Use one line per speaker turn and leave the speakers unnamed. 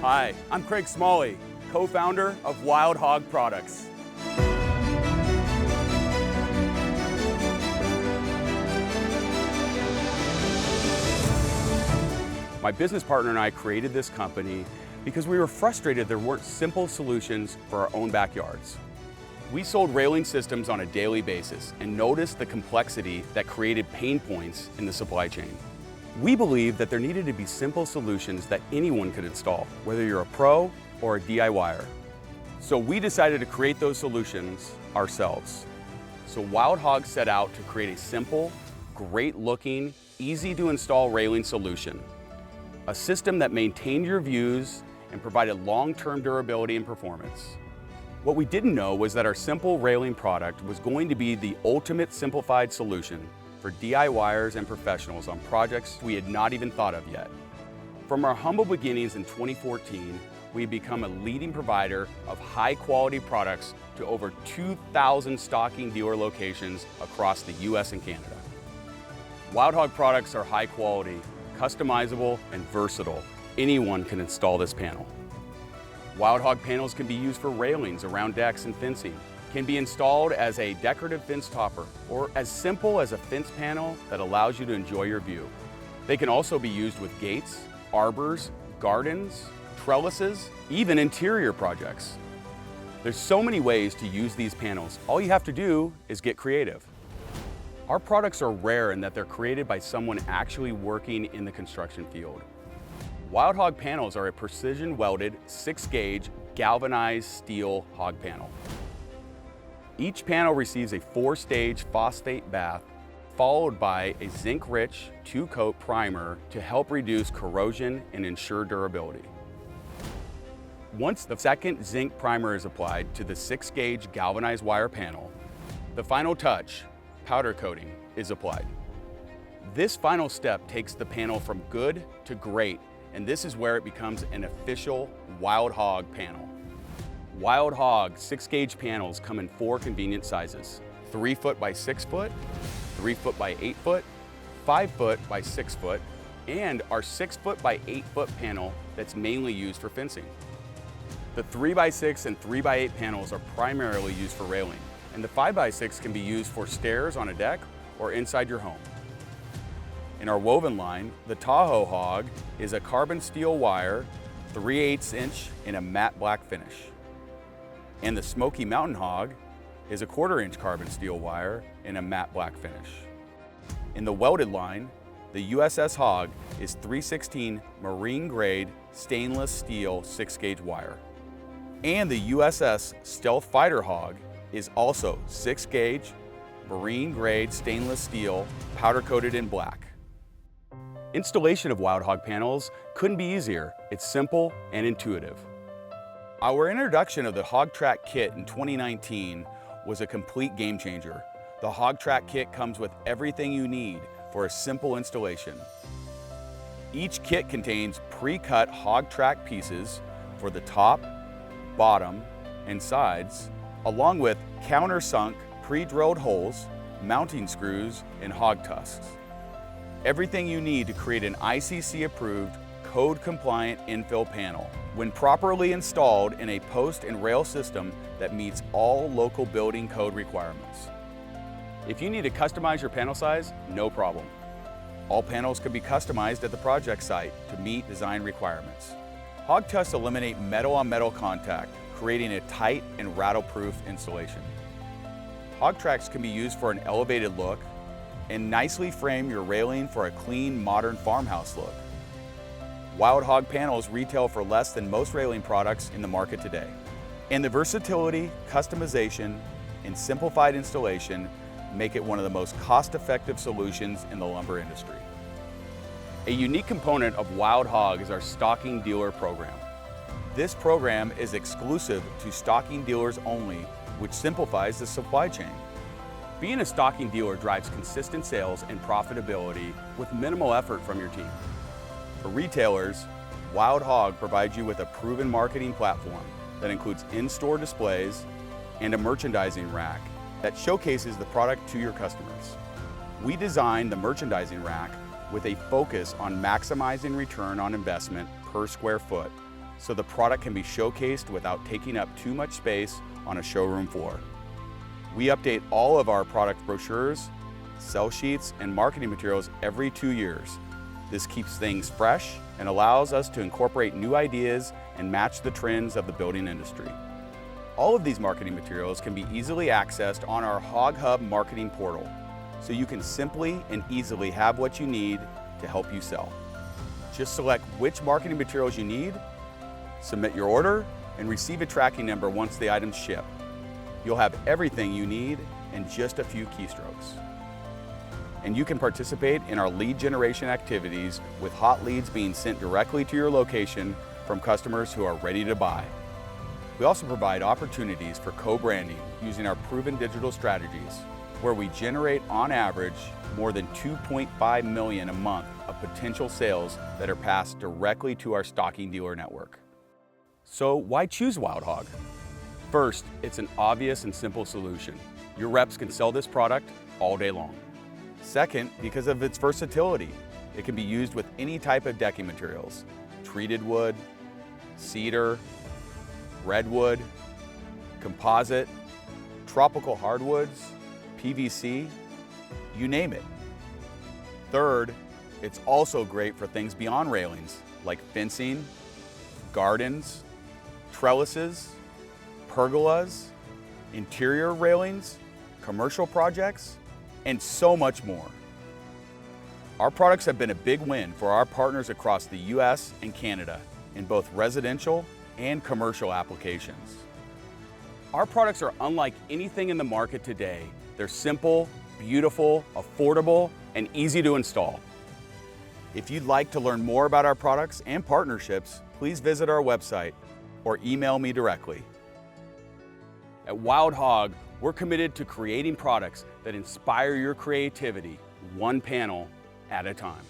Hi, I'm Craig Smalley, co-founder of Wild Hog Products. My business partner and I created this company because we were frustrated there weren't simple solutions for our own backyards. We sold railing systems on a daily basis and noticed the complexity that created pain points in the supply chain. We believed that there needed to be simple solutions that anyone could install, whether you're a pro or a DIYer. So we decided to create those solutions ourselves. So Wild Hog set out to create a simple, great looking, easy to install railing solution. A system that maintained your views and provided long-term durability and performance. What we didn't know was that our simple railing product was going to be the ultimate simplified solution for DIYers and professionals on projects we had not even thought of yet. From our humble beginnings in 2014, we had become a leading provider of high-quality products to over 2,000 stocking dealer locations across the US and Canada. Wild Hog products are high quality, customizable, and versatile. Anyone can install this panel. Wild Hog panels can be used for railings around decks and fencing, can be installed as a decorative fence topper, or as simple as a fence panel that allows you to enjoy your view. They can also be used with gates, arbors, gardens, trellises, even interior projects. There's so many ways to use these panels. All you have to do is get creative. Our products are rare in that they're created by someone actually working in the construction field. Wild Hog panels are a precision welded 6-gauge galvanized steel hog panel. Each panel receives a 4-stage phosphate bath followed by a zinc-rich 2-coat primer to help reduce corrosion and ensure durability. Once the second zinc primer is applied to the 6-gauge galvanized wire panel, the final touch, powder coating, is applied. This final step takes the panel from good to great, and this is where it becomes an official Wild Hog panel. Wild Hog 6-gauge panels come in 4 convenient sizes: 3 foot by 6 foot, 3 foot by 8 foot, 5 foot by 6 foot, and our 6 foot by 8 foot panel that's mainly used for fencing. The 3x6 and 3x8 panels are primarily used for railing, and the 5x6 can be used for stairs on a deck or inside your home. In our woven line, the Tahoe Hog is a carbon steel wire, 3/8 inch in a matte black finish. And the Smoky Mountain Hog is a 1/4 inch carbon steel wire in a matte black finish. In the welded line, the USS Hog is 3/16 marine grade stainless steel 6-gauge wire. And the USS Stealth Fighter Hog is also 6-gauge, marine grade stainless steel, powder coated in black. Installation of Wild Hog panels couldn't be easier. It's simple and intuitive. Our introduction of the Hog Track Kit in 2019 was a complete game changer. The Hog Track Kit comes with everything you need for a simple installation. Each kit contains pre-cut hog track pieces for the top, bottom, and sides, along with countersunk pre-drilled holes, mounting screws, and hog tusks. Everything you need to create an ICC-approved, code-compliant infill panel when properly installed in a post and rail system that meets all local building code requirements. If you need to customize your panel size, no problem. All panels can be customized at the project site to meet design requirements. Hog tusks eliminate metal-on-metal contact, creating a tight and rattle-proof installation. Hog tracks can be used for an elevated look and nicely frame your railing for a clean, modern farmhouse look. Wild Hog panels retail for less than most railing products in the market today. And the versatility, customization, and simplified installation make it one of the most cost-effective solutions in the lumber industry. A unique component of Wild Hog is our stocking dealer program. This program is exclusive to stocking dealers only, which simplifies the supply chain. Being a stocking dealer drives consistent sales and profitability with minimal effort from your team. For retailers, Wild Hog provides you with a proven marketing platform that includes in-store displays and a merchandising rack that showcases the product to your customers. We designed the merchandising rack with a focus on maximizing return on investment per square foot so the product can be showcased without taking up too much space on a showroom floor. We update all of our product brochures, sell sheets, and marketing materials every 2 years. This keeps things fresh and allows us to incorporate new ideas and match the trends of the building industry. All of these marketing materials can be easily accessed on our Hog Hub marketing portal, so you can simply and easily have what you need to help you sell. Just select which marketing materials you need, submit your order, and receive a tracking number once the items ship. You'll have everything you need in just a few keystrokes. And you can participate in our lead generation activities with hot leads being sent directly to your location from customers who are ready to buy. We also provide opportunities for co-branding using our proven digital strategies, where we generate on average more than 2.5 million a month of potential sales that are passed directly to our stocking dealer network. So why choose Wild Hog? First, it's an obvious and simple solution. Your reps can sell this product all day long. Second, because of its versatility, it can be used with any type of decking materials: treated wood, cedar, redwood, composite, tropical hardwoods, PVC, you name it. Third, it's also great for things beyond railings, like fencing, gardens, trellises, pergolas, interior railings, commercial projects, and so much more. Our products have been a big win for our partners across the US and Canada in both residential and commercial applications. Our products are unlike anything in the market today. They're simple, beautiful, affordable, and easy to install. If you'd like to learn more about our products and partnerships, please visit our website or email me directly. At Wild Hog, we're committed to creating products that inspire your creativity, one panel at a time.